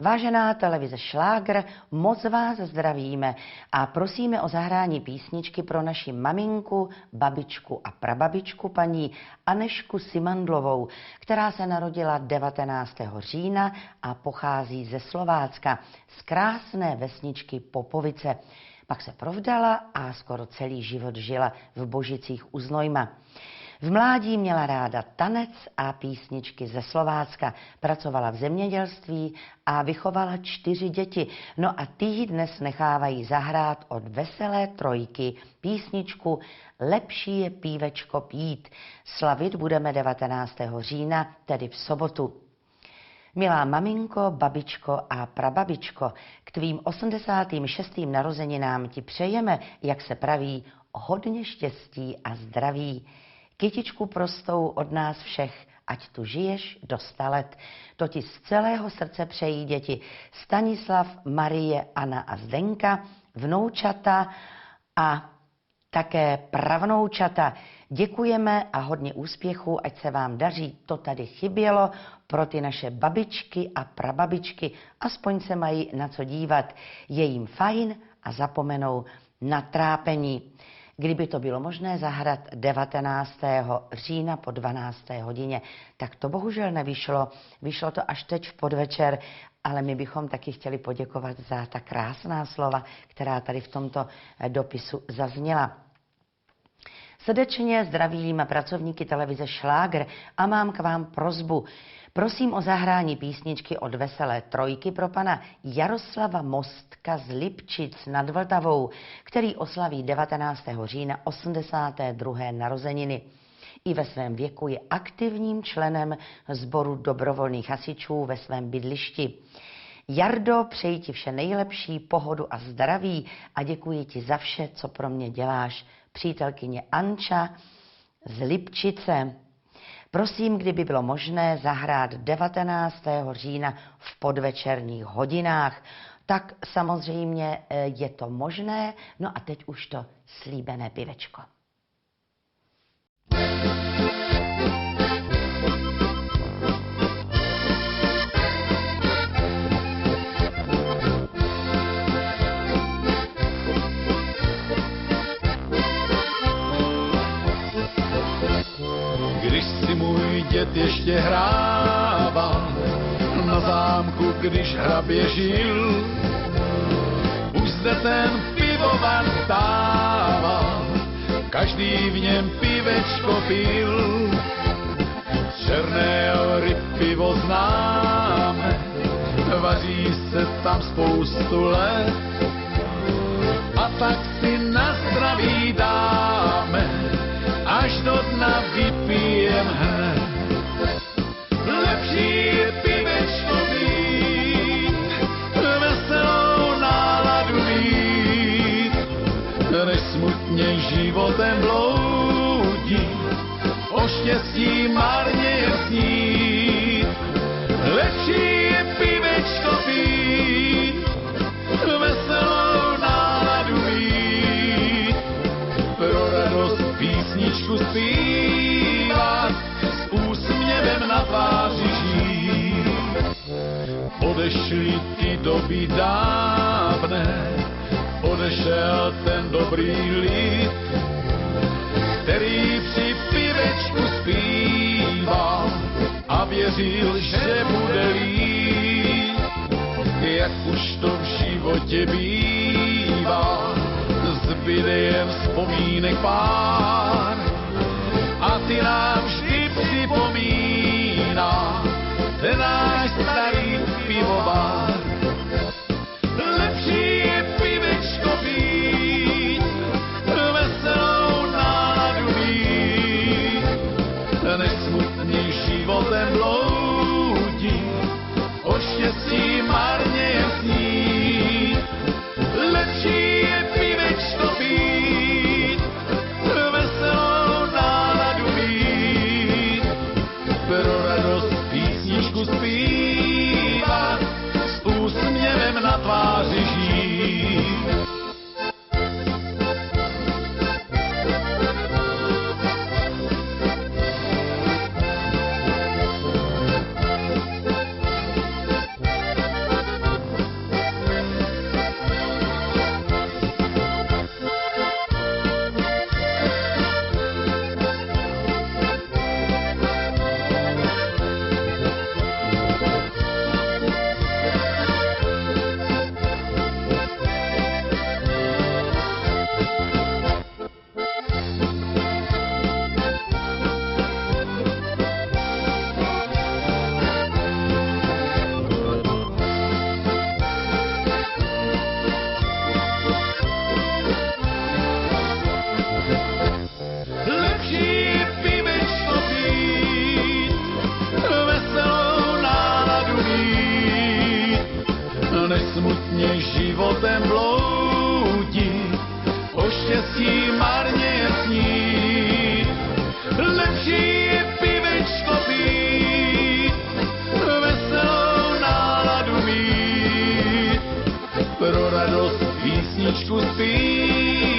Vážená televize Šlágr, moc vás zdravíme a prosíme o zahrání písničky pro naši maminku, babičku a prababičku paní Anežku Simandlovou, která se narodila 19. října a pochází ze Slovácka, z krásné vesničky Popovice. Pak se provdala a skoro celý život žila v Božicích u Znojma. V mládí měla ráda tanec a písničky ze Slovácka, pracovala v zemědělství a vychovala 4 děti. No a ty dnes nechávají zahrát od Veselé trojky písničku Lepší je pívečko pít. Slavit budeme 19. října, tedy v sobotu. Milá maminko, babičko a prababičko, k tvým 86. narozeninám ti přejeme, jak se praví, hodně štěstí a zdraví. Kytičku prostou od nás všech, ať tu žiješ do 100 let. To ti z celého srdce přejí děti Stanislav, Marie, Anna a Zdenka, vnoučata a také pravnoučata. Děkujeme a hodně úspěchu, ať se vám daří. To tady chybělo pro ty naše babičky a prababičky. Aspoň se mají na co dívat. Je jim fajn a zapomenou na trápení. Kdyby to bylo možné zahrát 19. října po 12. hodině, tak to bohužel nevyšlo. Vyšlo to až teď v podvečer, ale my bychom taky chtěli poděkovat za ta krásná slova, která tady v tomto dopisu zazněla. Srdečně zdravím pracovníky televize Šlágr a mám k vám prosbu. Prosím o zahrání písničky od Veselé trojky pro pana Jaroslava Mostka z Lipčic nad Vltavou, který oslaví 19. října 82. narozeniny. I ve svém věku je aktivním členem sboru dobrovolných hasičů ve svém bydlišti. Jardo, přeji ti vše nejlepší, pohodu a zdraví a děkuji ti za vše, co pro mě děláš. Přítelkyně Anča z Lipčice. Prosím, kdyby bylo možné zahrát 19. října v podvečerních hodinách, tak samozřejmě je to možné. No a teď už to slíbené pivečko. Když si můj děd ještě hrával na zámku, když hrabě žil, už zde ten pivovar stával, každý v něm pivečko pil. Z Černé Hory pivo známe, vaří se tam spoustu let, a tak si na zdraví dáme, až do dna vypijem hned. Lepší je pivečko mít, veselou náladu mít, než smutně životem bloudit, o štěstí marně je snít. Lepší je pivečko pít, veselou náladu mít, pro radost písničku zpívat, s úsměvem na tváři žít. Odešly ty doby dávné, odešel ten dobrý lid, který při pivečku zpíval a věřil, že bude líp. Jak už to v životě bývá, zbyde jen vzpomínek pár, a ty nám vždy připomíná ten náš starý pivovar. Lepší je pivečko pít, veselou náladu mít, než smutný životem bloudit, o štěstí marně je snít. Lepší je pivečko pít, veselou náladu mít, chvíľočku spí.